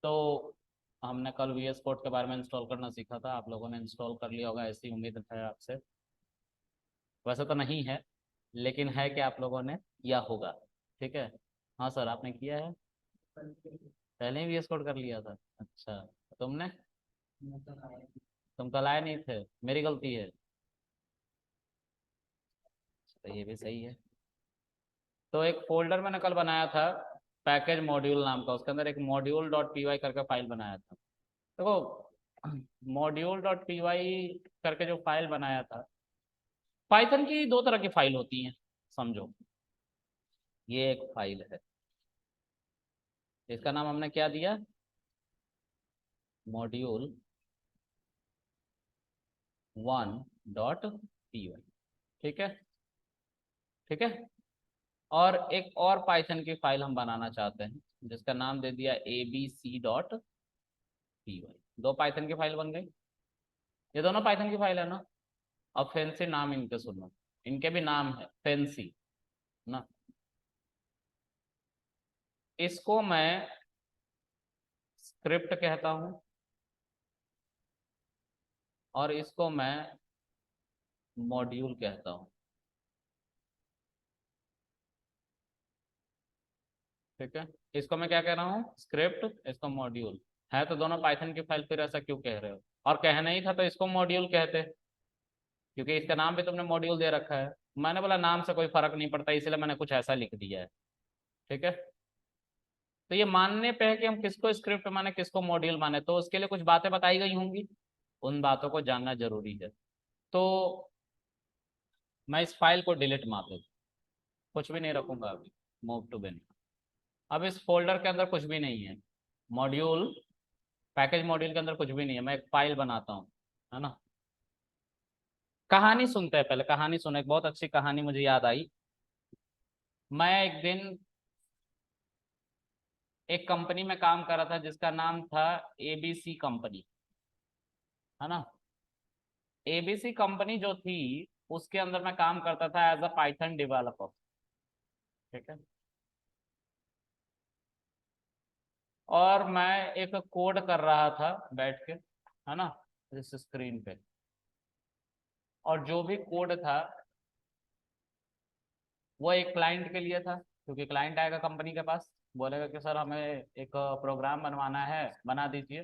तो हमने कल VS कोड के बारे में इंस्टॉल करना सीखा था, आप लोगों ने इंस्टॉल कर लिया होगा, ऐसी उम्मीद है आपसे। वैसे तो नहीं है, लेकिन है कि आप लोगों ने किया होगा। ठीक है। हाँ सर, आपने किया है, पहले ही VS कोड कर लिया था। अच्छा, तुमने? तुम कल आए नहीं थे, मेरी गलती है। तो ये भी सही है। तो एक फोल्डर मैंने कल बनाया था, पैकेज मॉड्यूल नाम का, उसके अंदर एक मॉड्यूल डॉट पी वाई करके फाइल बनाया था। देखो, मॉड्यूल डॉट पी वाई करके जो फाइल बनाया था, पाइथन की दो तरह की फाइल होती हैं, समझो। ये एक फाइल है, इसका नाम हमने क्या दिया, मॉड्यूल 1.py। ठीक है, ठीक है। और एक और पाइथन की फाइल हम बनाना चाहते हैं, जिसका नाम दे दिया abc.py। दो पाइथन की फाइल बन गई। ये दोनों पाइथन की फाइल है ना। अब फैंसी नाम इनके सुनो, इनके भी नाम है फैंसी ना। इसको मैं स्क्रिप्ट कहता हूं, और इसको मैं मॉड्यूल कहता हूं। ठीक है, इसको मैं क्या कह रहा हूँ, स्क्रिप्ट, इसको मॉड्यूल। है तो दोनों पाइथन की फाइल, फिर ऐसा क्यों कह रहे हो? और कहना ही था तो इसको मॉड्यूल कहते, क्योंकि इसका नाम भी तुमने मॉड्यूल दे रखा है। मैंने बोला नाम से कोई फर्क नहीं पड़ता, इसलिए मैंने कुछ ऐसा लिख दिया है। ठीक है। तो ये मानने पे है कि हम किसको स्क्रिप्ट माने, किसको मॉड्यूल माने, तो उसके लिए कुछ बातें बताई गई होंगी, उन बातों को जानना जरूरी है। तो मैं इस फाइल को डिलीट मार दूँ, कुछ भी नहीं रखूंगा अभी। मूव टू बिन। अब इस फोल्डर के अंदर कुछ भी नहीं है, मॉड्यूल, पैकेज मॉड्यूल के अंदर कुछ भी नहीं है। मैं एक फाइल बनाता हूँ, है ना। कहानी सुनते हैं, पहले कहानी सुनो, एक बहुत अच्छी कहानी मुझे याद आई। मैं एक दिन एक कंपनी में काम कर रहा था, जिसका नाम था एबीसी कंपनी, है ना। एबीसी कंपनी जो थी, उसके अंदर मैं काम करता था एज अ पाइथन डेवलपर। ठीक है। और मैं एक कोड कर रहा था बैठ के, है ना, इस स्क्रीन पे। और जो भी कोड था वो एक क्लाइंट के लिए था, क्योंकि क्लाइंट आएगा कंपनी के पास, बोलेगा कि सर हमें एक प्रोग्राम बनवाना है, बना दीजिए।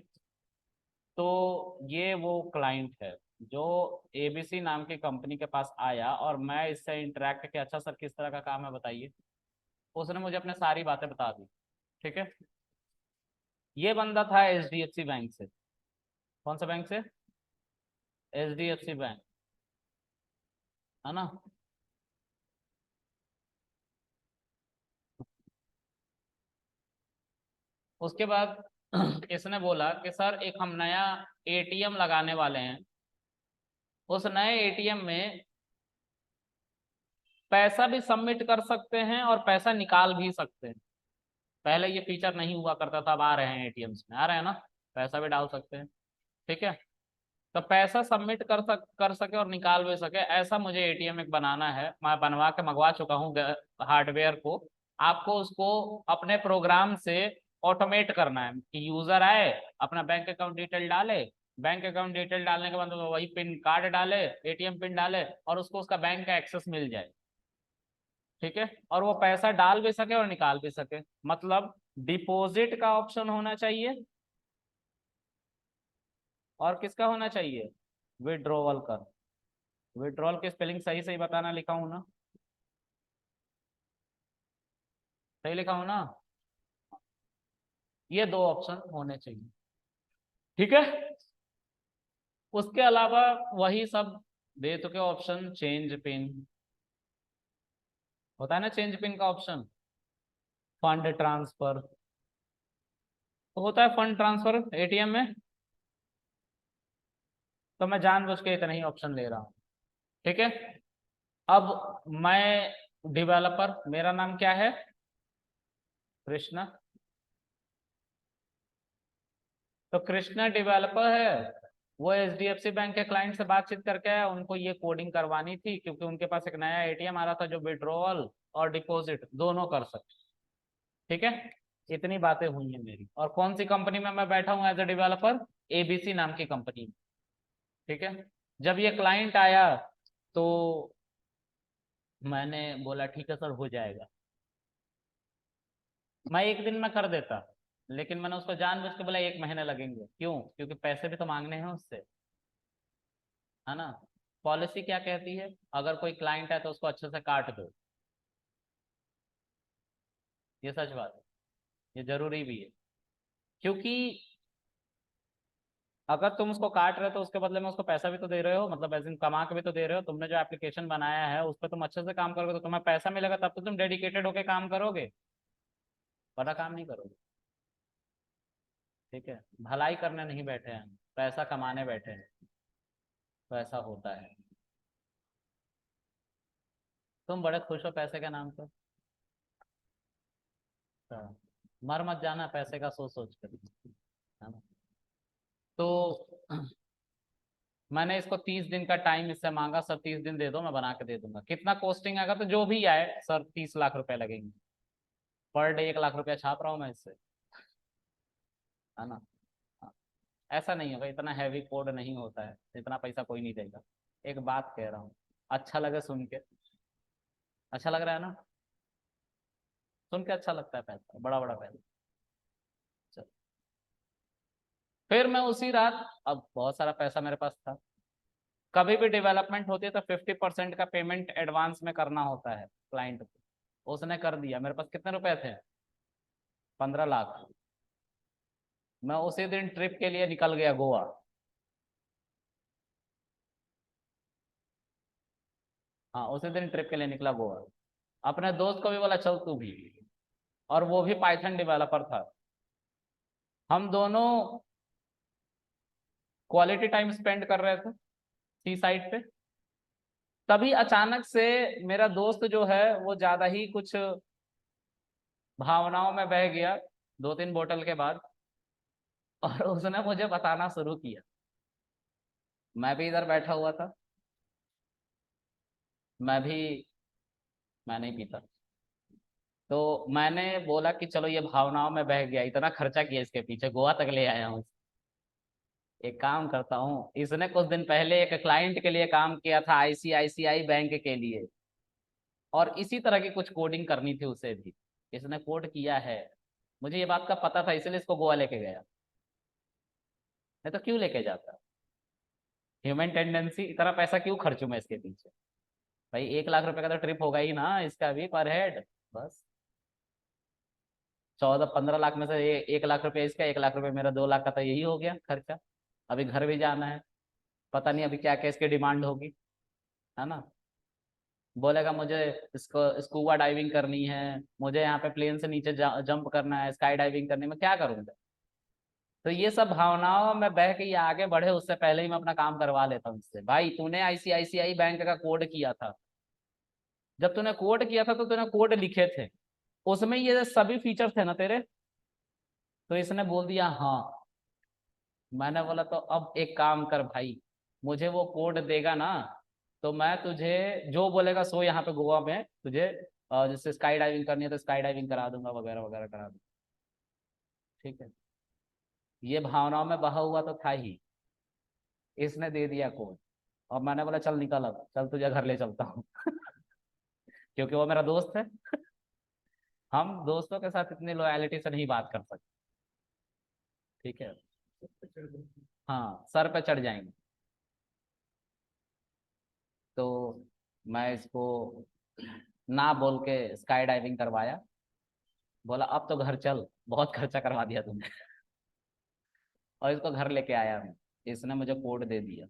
तो ये वो क्लाइंट है जो एबीसी नाम की कंपनी के पास आया, और मैं इससे इंटरेक्ट किया, अच्छा सर किस तरह का काम है बताइए। उसने मुझे अपने सारी बातें बता दी। ठीक है। ये बंदा था HDFC बैंक से। कौन सा बैंक से? HDFC बैंक, है ना। उसके बाद इसने बोला कि सर एक हम नया ATM लगाने वाले हैं, उस नए ATM में पैसा भी सबमिट कर सकते हैं और पैसा निकाल भी सकते हैं। पहले ये फीचर नहीं हुआ करता था, अब आ रहे हैं ATMs में, आ रहे हैं ना, पैसा भी डाल सकते हैं। ठीक है। तो पैसा सबमिट कर सके और निकाल भी सके, ऐसा मुझे ATM एक बनाना है। मैं बनवा के मंगवा चुका हूँ हार्डवेयर को। आपको उसको अपने प्रोग्राम से ऑटोमेट करना है कि यूजर आए, अपना बैंक अकाउंट डिटेल डाले, बैंक अकाउंट डिटेल डालने के बाद वही पिन कार्ड डाले, ATM पिन डाले, और उसको उसका बैंक का एक्सेस मिल जाए। ठीक है। और वो पैसा डाल भी सके और निकाल भी सके। मतलब डिपॉजिट का ऑप्शन होना चाहिए, और किसका होना चाहिए, विड्रॉवल का। विड्रॉल की स्पेलिंग सही सही बताना, लिखा हूं ना, सही लिखा हूं ना। ये दो ऑप्शन होने चाहिए। ठीक है। उसके अलावा वही सब दे चुके ऑप्शन, चेंज पिन होता है ना, चेंज पिन का ऑप्शन, फंड ट्रांसफर तो होता है, फंड ट्रांसफर ATM में। तो मैं जानबूझ के इतना ही ऑप्शन ले रहा हूँ। ठीक है। अब मैं डेवलपर, मेरा नाम क्या है, कृष्णा। तो कृष्णा डेवलपर है, वो HDFC बैंक के क्लाइंट से बातचीत करके आया, उनको ये कोडिंग करवानी थी, क्योंकि उनके पास एक नया ATM आ रहा था जो विड्रॉवल और डिपॉजिट दोनों कर सकते। ठीक है। इतनी बातें हुई हैं मेरी। और कौन सी कंपनी में मैं बैठा हूँ एज ए डेवलपर? एबीसी नाम की कंपनी में। ठीक है। जब ये क्लाइंट आया तो मैंने बोला ठीक है सर हो जाएगा, मैं एक दिन में कर देता। लेकिन मैंने उसको जानबूझ के बोला 1 महीने लगेंगे। क्यों? क्योंकि पैसे भी तो मांगने हैं उससे, है ना। पॉलिसी क्या कहती है? अगर कोई क्लाइंट है तो उसको अच्छे से काट दो। ये सच बात है, ये जरूरी भी है। क्योंकि अगर तुम उसको काट रहे हो तो उसके बदले में उसको पैसा भी तो दे रहे हो, मतलब ऐसे कमा के भी तो दे रहे हो। तुमने जो एप्लीकेशन बनाया है उस पर तुम अच्छे से काम करोगे तो तुम्हें पैसा मिलेगा, तब तो तुम डेडिकेटेड होके काम करोगे, वरना काम नहीं करोगे। ठीक है। भलाई करने नहीं बैठे हैं, पैसा कमाने बैठे हैं। तो ऐसा होता है। तुम बड़े खुश हो पैसे के नाम पे। तो मर मत जाना पैसे का सोच सोच कर, है ना। तो मैंने इसको 30 दिन का टाइम इससे मांगा, सर 30 दिन दे दो मैं बना के दे दूंगा। कितना कॉस्टिंग आएगा? तो जो भी आए सर 30 लाख रुपए लगेंगे। पर डे 1 लाख रुपया छाप रहा हूँ मैं इससे, है ना। हाँ, ऐसा नहीं होगा, इतना हैवी कोड नहीं होता है, इतना पैसा कोई नहीं देगा। एक बात कह रहा हूँ, अच्छा लगे सुन के? अच्छा लग रहा है ना? सुन के अच्छा लगता है, पैसा बड़ा बड़ा पैसा। चलो। फिर मैं उसी रात, अब बहुत सारा पैसा मेरे पास था। कभी भी डेवलपमेंट होती है तो 50% का पेमेंट एडवांस में करना होता है क्लाइंट को। उसने कर दिया। मेरे पास कितने रुपए थे? 15 लाख। मैं उसी दिन ट्रिप के लिए निकल गया गोवा। हाँ, उसी दिन ट्रिप के लिए निकला गोवा। अपने दोस्त को भी बोला चल तू भी, और वो भी पाइथन डेवलपर था। हम दोनों क्वालिटी टाइम स्पेंड कर रहे थे सी साइड पे। तभी अचानक से मेरा दोस्त जो है वो ज्यादा ही कुछ भावनाओं में बह गया 2-3 बोतल के बाद, और उसने मुझे बताना शुरू किया। मैं भी इधर बैठा हुआ था। मैं भी, मैं नहीं पीता। तो मैंने बोला कि चलो ये भावनाओं में बह गया, इतना खर्चा किया इसके पीछे, गोवा तक ले आया हूँ। एक काम करता हूँ, इसने कुछ दिन पहले एक क्लाइंट के लिए काम किया था आईसीआईसीआई बैंक के लिए, और इसी तरह की कुछ कोडिंग करनी थी उसे भी। इसने कोड किया है, मुझे ये बात का पता था, इसलिए इसको गोवा लेके गया। नहीं तो क्यों लेके जाता? ह्यूमन टेंडेंसी, इतना पैसा क्यों खर्चूं मैं इसके पीछे? भाई 1 लाख रुपए का तो ट्रिप होगा ही ना इसका भी पर हेड। बस 14-15 लाख में से 1 लाख रुपए इसका, 1 लाख रुपए मेरा, 2 लाख का तो यही हो गया खर्चा। अभी घर भी जाना है, पता नहीं अभी क्या क्या इसकी डिमांड होगी, है ना। बोलेगा मुझे इसको स्कूबा डाइविंग करनी है, मुझे यहाँ पे प्लेन से नीचे जंप करना है, स्काई डाइविंग करनी है, मैं क्या करूँगा? तो ये सब भावनाओं में बह के ये आगे बढ़े उससे पहले ही मैं अपना काम करवा लेता हूँ इससे। भाई तूने आईसीआईसीआई बैंक का कोड किया था, जब तूने कोड किया था तो तूने कोड लिखे थे, उसमें ये सभी फीचर थे ना तेरे? तो इसने बोल दिया हाँ। मैंने बोला तो अब एक काम कर भाई, मुझे वो कोड देगा ना, तो मैं तुझे जो बोलेगा सो यहाँ पे गोवा में तुझे जैसे स्काई डाइविंग करनी है तो स्काई डाइविंग करा दूंगा, वगैरह वगैरह करा दूंगा। ठीक है। ये भावनाओं में बहा हुआ तो था ही, इसने दे दिया कोड। और मैंने बोला चल निकल, अब चल तुझे घर ले चलता हूँ क्योंकि वो मेरा दोस्त है। हम दोस्तों के साथ इतनी लॉयलिटी से नहीं बात कर सकते। ठीक है। हाँ, सर पे चढ़ जाएंगे। तो मैं इसको ना बोल के स्काई डाइविंग करवाया। बोला अब तो घर चल, बहुत खर्चा करवा दिया तुमने और इसको घर लेके आया मैं। इसने मुझे कोड दे दिया।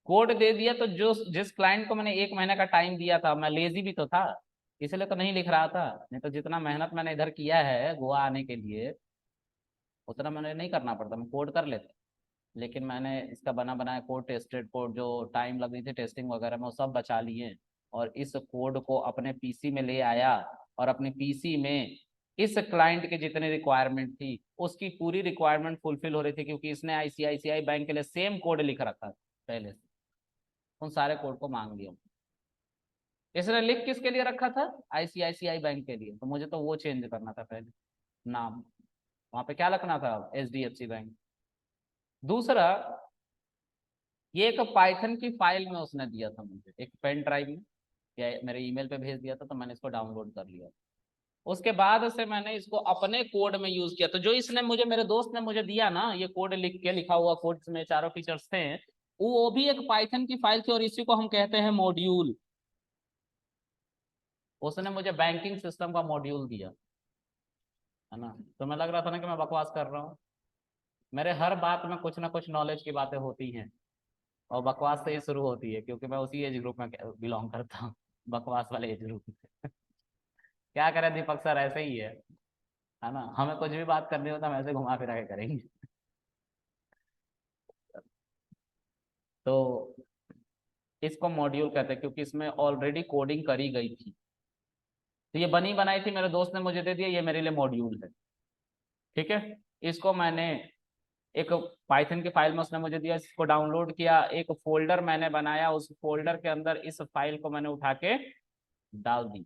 कोड दे दिया तो जो जिस क्लाइंट को मैंने 1 महीने का टाइम दिया था, मैं लेजी भी तो था, इसलिए तो नहीं लिख रहा था। नहीं तो जितना मेहनत मैंने इधर किया है गोवा आने के लिए, उतना मैंने नहीं करना पड़ता, मैं कोड कर लेता। लेकिन मैंने इसका बना बनाया कोड, टेस्टेड कोड, जो टाइम लग रही थी टेस्टिंग वगैरह में, वो सब बचा लिए। और इस कोड को अपने पीसी में ले आया, और अपने पीसी में इस क्लाइंट की जितनी रिक्वायरमेंट थी उसकी पूरी रिक्वायरमेंट फुलफिल हो रही थी, क्योंकि इसने आईसीआईसीआई बैंक के लिए सेम कोड लिख रखा था पहले से। उन सारे कोड को मांग लिया। इसने लिख किसके लिए रखा था? आईसीआईसीआई बैंक के लिए, तो मुझे तो वो चेंज करना था पहले, नाम। वहां पे क्या लिखना था, HDFC बैंक। दूसरा, ये एक पाइथन की फाइल में उसने दिया था मुझे, एक पेन ड्राइव में या मेरे ईमेल पे भेज दिया था, तो मैंने इसको डाउनलोड कर लिया। उसके बाद से मैंने इसको अपने कोड में यूज किया। तो जो इसने मुझे, मेरे दोस्त ने मुझे दिया ना, ये कोड लिख के, लिखा हुआ कोड में चारों फीचर्स थे, वो भी एक पाइथन की फाइल थी, और इसी को हम कहते हैं मॉड्यूल। उसने मुझे बैंकिंग सिस्टम का मॉड्यूल दिया, है ना। तो मैं लग रहा था ना कि मैं बकवास कर रहा हूँ। मेरे हर बात में कुछ ना कुछ नॉलेज की बातें होती हैं, और बकवास से ही शुरू होती है, क्योंकि मैं उसी एज ग्रुप में बिलोंग करता हूँ, बकवास वाले एज ग्रुप में। क्या करें दीपक सर, ऐसे ही है ना। हमें कुछ भी बात करनी हो तो हम ऐसे घुमा फिरा के करेंगे। तो इसको मॉड्यूल कहते हैं, क्योंकि इसमें ऑलरेडी कोडिंग करी गई थी। तो ये बनी बनाई थी, मेरे दोस्त ने मुझे दे दिया, ये मेरे लिए मॉड्यूल है। ठीक है। इसको मैंने एक पाइथन की फाइल में उसने मुझे दिया, इसको डाउनलोड किया, एक फोल्डर मैंने बनाया, उस फोल्डर के अंदर इस फाइल को मैंने उठा के डाल दी।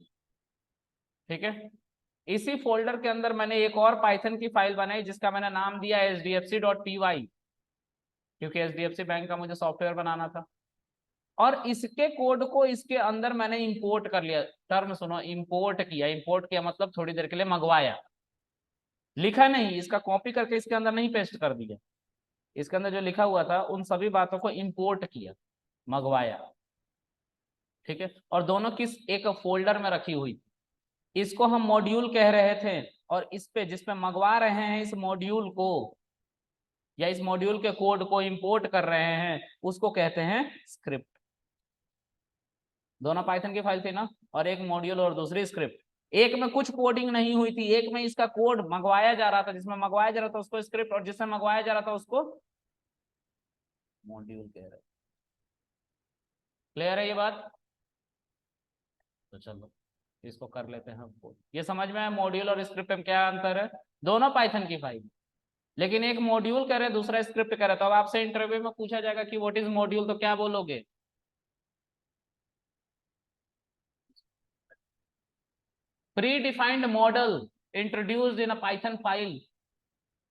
ठीक है। इसी फोल्डर के अंदर मैंने एक और पाइथन की फाइल बनाई, जिसका मैंने नाम दिया HDFC.py, क्योंकि HDFC बैंक का मुझे सॉफ्टवेयर बनाना था। और इसके कोड को इसके अंदर मैंने इंपोर्ट कर लिया। टर्म सुनो, इंपोर्ट किया। इंपोर्ट किया मतलब थोड़ी देर के लिए मंगवाया, लिखा नहीं, इसका कॉपी करके इसके अंदर नहीं पेस्ट कर दिया। इसके अंदर जो लिखा हुआ था उन सभी बातों को इंपोर्ट किया, मंगवाया। ठीक है। और दोनों किस एक फोल्डर में रखी हुई, इसको हम मॉड्यूल कह रहे थे। और इस पे, जिसपे मंगवा रहे हैं इस मॉड्यूल को, या इस मॉड्यूल के कोड को इंपोर्ट कर रहे हैं, उसको कहते हैं स्क्रिप्ट। दोनों पाइथन की फाइल थी ना, और एक मॉड्यूल और दूसरी स्क्रिप्ट। एक में कुछ कोडिंग नहीं हुई थी, एक में इसका कोड मंगवाया जा रहा था, जिसमें मंगवाया जा रहा था उसको स्क्रिप्ट, और जिसमें मंगवाया जा रहा था उसको मॉड्यूल कह रहे हैं। क्लियर है ये बात? तो चलो इसको कर लेते हैं हमको। ये समझ में आया मॉड्यूल और स्क्रिप्ट में क्या अंतर है? दोनों पाइथन की फाइल, लेकिन एक मॉड्यूल कह रहे हैं, दूसरा स्क्रिप्ट कह रहा है। तो अब आपसे इंटरव्यू में पूछा जाएगा कि व्हाट इज मॉड्यूल, तो क्या बोलोगे? Predefined model introduced in a Python file,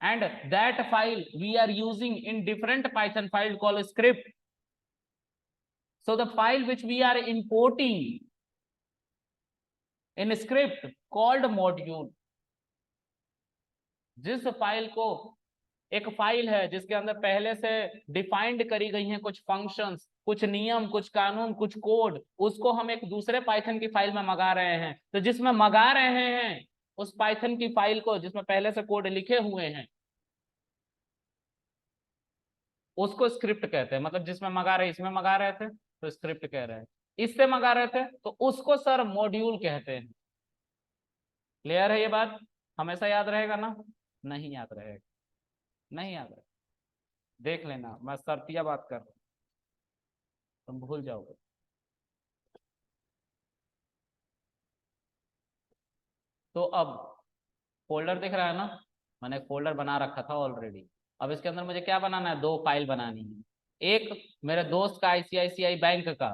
and that file we are using in different Python file called script. So the file which we are importing in script called module, जिस file को, एक file है जिसके अंदर पहले से defined करी गई हैं कुछ फंक्शंस, कुछ नियम, कुछ कानून, कुछ कोड, उसको हम एक दूसरे पाइथन की फाइल में मंगा रहे हैं। तो जिसमें मंगा रहे हैं उस पाइथन की फाइल को, जिसमें पहले से कोड लिखे हुए हैं, उसको स्क्रिप्ट कहते हैं। मतलब जिसमें मंगा रहे, इसमें मंगा रहे थे तो स्क्रिप्ट कह रहे हैं, इससे मंगा रहे थे तो उसको सर मॉड्यूल कहते हैं। क्लियर है ये बात? हमेशा याद रहेगा ना? नहीं याद रहेगा, नहीं याद रहेगा। देख लेना, मैं शर्तिया बात कर रहा हूँ, तुम भूल जाओगे। तो अब फोल्डर दिख रहा है ना, मैंने एक फोल्डर बना रखा था ऑलरेडी। अब इसके अंदर मुझे क्या बनाना है? दो फाइल बनानी है। एक मेरे दोस्त का ICICI बैंक का,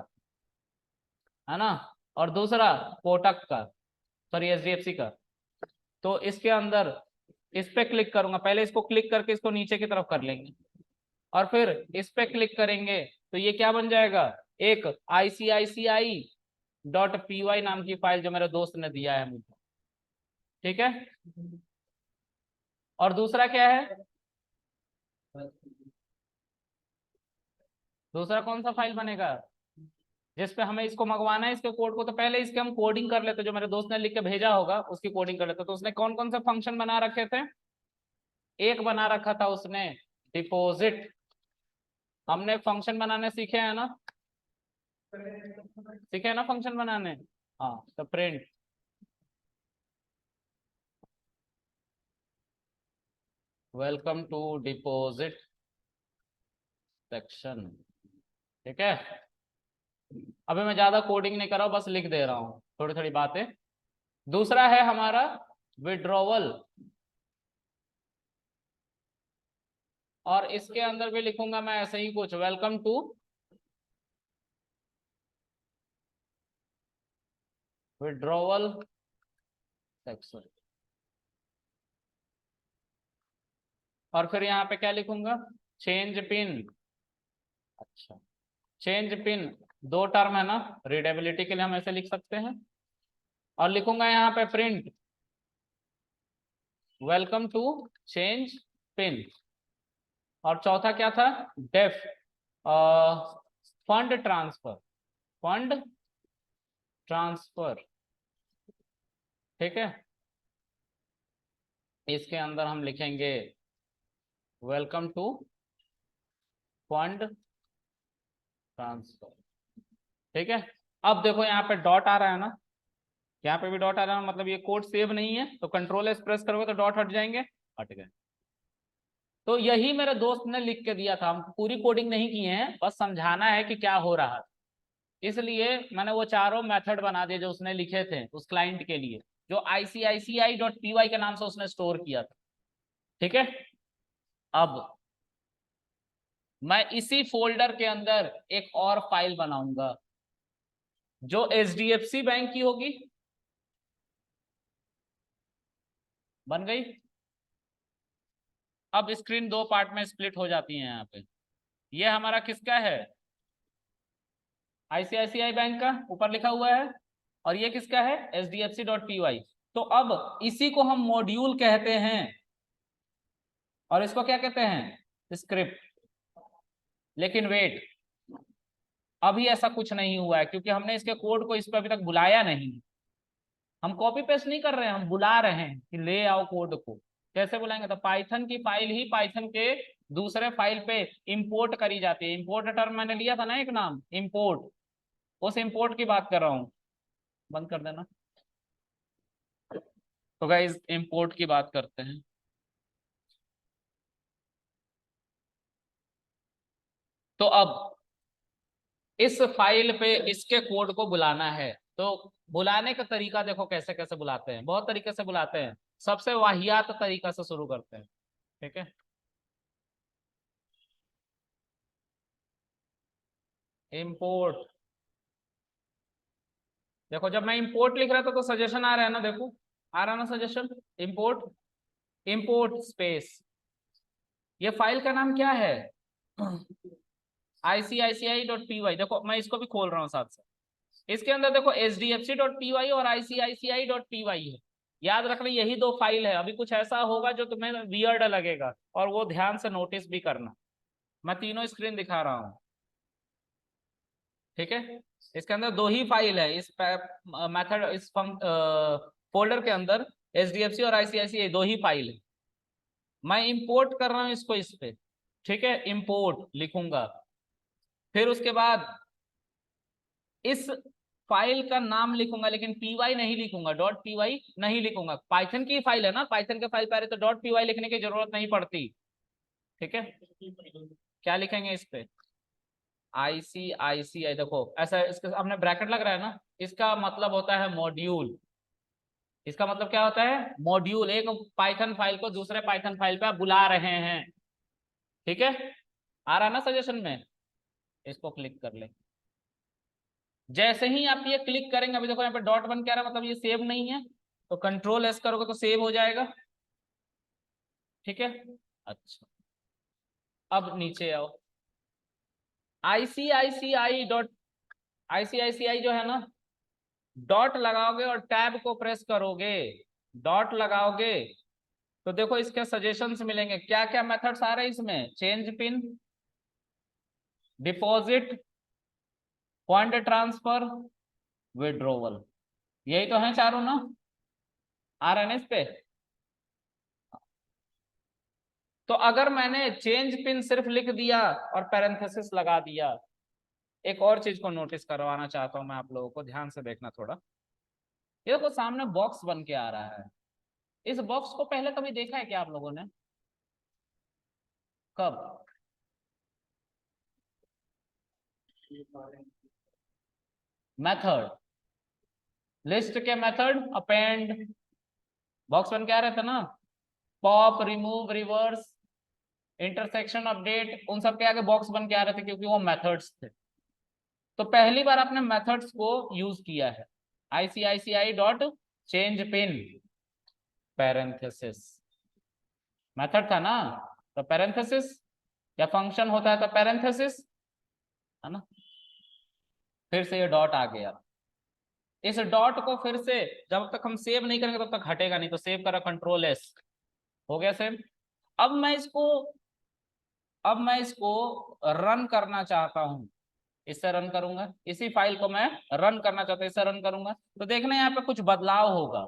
है ना, और दूसरा कोटक का, सॉरी HDFC का। तो इसके अंदर इस पे क्लिक करूंगा, पहले इसको क्लिक करके इसको नीचे की तरफ कर लेंगे, और फिर इस पे क्लिक करेंगे तो ये क्या बन जाएगा? एक ICICI.py नाम की फाइल, जो मेरे दोस्त ने दिया है मुझे। ठीक है। और दूसरा क्या है? दूसरा कौन सा फाइल बनेगा जिसपे हमें इसको मंगवाना है, इसके कोड को? तो पहले इसके हम कोडिंग कर लेते, जो मेरे दोस्त ने लिख के भेजा होगा उसकी कोडिंग कर लेते। तो उसने कौन कौन से फंक्शन बना रखे थे? एक बना रखा था उसने डिपॉजिट। हमने फंक्शन बनाने सीखे हैं ना, सीखे हैं ना फंक्शन बनाने। हाँ, तो print welcome to deposit section. ठीक है। अभी मैं ज्यादा कोडिंग नहीं कर रहा हूँ, बस लिख दे रहा हूँ थोड़ी थोड़ी बातें। दूसरा है हमारा विड्रॉवल, और इसके अंदर भी लिखूंगा मैं ऐसे ही कुछ, वेलकम टू विड्रॉवल सेक्शन। और फिर यहाँ पे क्या लिखूंगा, चेंज पिन। अच्छा, चेंज पिन 2 टर्म है ना, रीडेबिलिटी के लिए हम ऐसे लिख सकते हैं। और लिखूंगा यहाँ पे print welcome to change pin. और चौथा क्या था, def fund transfer, fund transfer. ठीक है, इसके अंदर हम लिखेंगे वेलकम टू फंड ट्रांसफर। ठीक है, अब देखो यहाँ पे डॉट आ रहा है ना, यहाँ पे भी डॉट आ रहा है, मतलब ये कोड सेव नहीं है, तो कंट्रोल एस प्रेस करोगे तो डॉट हट जाएंगे, हट गए। तो यही मेरे दोस्त ने लिख के दिया था, हम पूरी कोडिंग नहीं किए हैं, बस समझाना है कि क्या हो रहा है। इसलिए मैंने वो चारों मेथड बना दिए जो उसने लिखे थे उस क्लाइंट के लिए, जो ICICI.py के नाम से उसने स्टोर किया था। ठीक है, अब मैं इसी फोल्डर के अंदर एक और फाइल बनाऊंगा जो HDFC बैंक की होगी। बन गई। अब स्क्रीन 2 पार्ट में स्प्लिट हो जाती है। यहाँ पे ये हमारा किसका है, ICICI बैंक का, ऊपर लिखा हुआ है। और ये किसका है, HDFC.py। तो अब इसी को हम मॉड्यूल कहते हैं और इसको क्या कहते हैं, स्क्रिप्ट। लेकिन वेट, अभी ऐसा कुछ नहीं हुआ है क्योंकि हमने इसके कोड को इस पर अभी तक बुलाया नहीं। हम कॉपी पेस्ट नहीं कर रहे हैं, हम बुला रहे हैं कि ले आओ कोड को। कैसे बुलाएंगे, तो पाइथन की फाइल ही पाइथन के दूसरे फाइल पे इंपोर्ट करी जाती है। इंपोर्ट टर्म मैंने लिया था ना एक नाम, इंपोर्ट, उस इंपोर्ट की बात कर रहा हूं। बंद कर देना। तो गाइस इंपोर्ट की बात करते हैं। तो अब इस फाइल पे इसके कोड को बुलाना है, तो बुलाने का तरीका देखो कैसे कैसे बुलाते हैं, बहुत तरीके से बुलाते हैं। सबसे वाहियात तरीका से शुरू करते हैं। ठीक है, इंपोर्ट। देखो जब मैं इंपोर्ट लिख रहा था तो सजेशन आ रहा है ना, देखो आ रहा ना सजेशन, इंपोर्ट, इंपोर्ट स्पेस, ये फाइल का नाम क्या है, ICICI.py। देखो मैं इसको भी खोल रहा हूँ साथ साथ, इसके अंदर देखो HDFC.py और ICICI.py है। याद रखना यही 2 फाइल है। अभी कुछ ऐसा होगा जो तुम्हें वियर्ड लगेगा और वो ध्यान से नोटिस भी करना। मैं तीनों स्क्रीन दिखा रहा हूँ। ठीक है, इसके अंदर 2 ही फाइल है इस मेथड, इस फोल्डर के अंदर HDFC और ICICI 2 ही फाइल है। मैं इंपोर्ट कर रहा हूँ इसको इस पे। ठीक है, इंपोर्ट लिखूंगा, फिर उसके बाद इस फाइल का नाम लिखूंगा, लेकिन py नहीं लिखूंगा, .py नहीं लिखूंगा। पाइथन की फाइल है ना, पाइथन के फाइल पे आ रही तो .py लिखने की जरूरत नहीं पड़ती। ठीक है, क्या लिखेंगे इस पे, ICICI। देखो ऐसा इसके सामने ब्रैकेट लग रहा है ना, इसका मतलब होता है मॉड्यूल। इसका मतलब क्या होता है, मॉड्यूल। एक पाइथन फाइल को दूसरे पाइथन फाइल पे आप बुला रहे हैं। ठीक है, आ रहा ना सजेशन में, इसको क्लिक कर ले। जैसे ही आप ये क्लिक करेंगे, अभी देखो यहाँ पे .1 क्या रहा, मतलब ये सेव नहीं है, तो कंट्रोल एस करोगे तो सेव हो जाएगा। ठीक है, अच्छा अब नीचे आओ। ICICI जो है ना, डॉट लगाओगे और टैब को प्रेस करोगे, डॉट लगाओगे तो देखो इसके सजेशंस मिलेंगे। क्या क्या मेथड्स आ रहे हैं इसमें, change pin, deposit, fund transfer, withdrawal, यही तो है चारों ना, आ रहे हैं ना इस पे। तो अगर मैंने चेंज पिन सिर्फ लिख दिया और पैरेंथेसिस लगा दिया, एक और चीज को नोटिस करवाना चाहता हूं मैं आप लोगों को, ध्यान से देखना थोड़ा। ये देखो सामने बॉक्स बन के आ रहा है, इस बॉक्स को पहले कभी देखा है क्या आप लोगों ने, कब, मेथड, लिस्ट के मेथड, अपेंड, बॉक्स बन के आ रहे थे ना, pop, remove, reverse, intersection, update, उन सब के आगे बॉक्स बन के आ रहे थे क्योंकि वो मेथड्स थे। तो पहली बार आपने मेथड्स को यूज किया है, ICICI.change pin पैरेंथेसिस, मेथड था ना। तो पैरेंथेसिस, या फंक्शन होता है तो पैरेंथेसिस, है ना। फिर से ये डॉट आ गया। इस डॉट को फिर से जब तक हम सेव नहीं करेंगे तब तक हटेगा नहीं, तो सेव करा, कंट्रोल एस, हो गया सेव। अब मैं इसको रन करना चाहता हूं, इससे रन करूंगा, इसी फाइल को मैं रन करना चाहता हूं, इससे रन करूंगा, तो देखना यहाँ पे कुछ बदलाव होगा।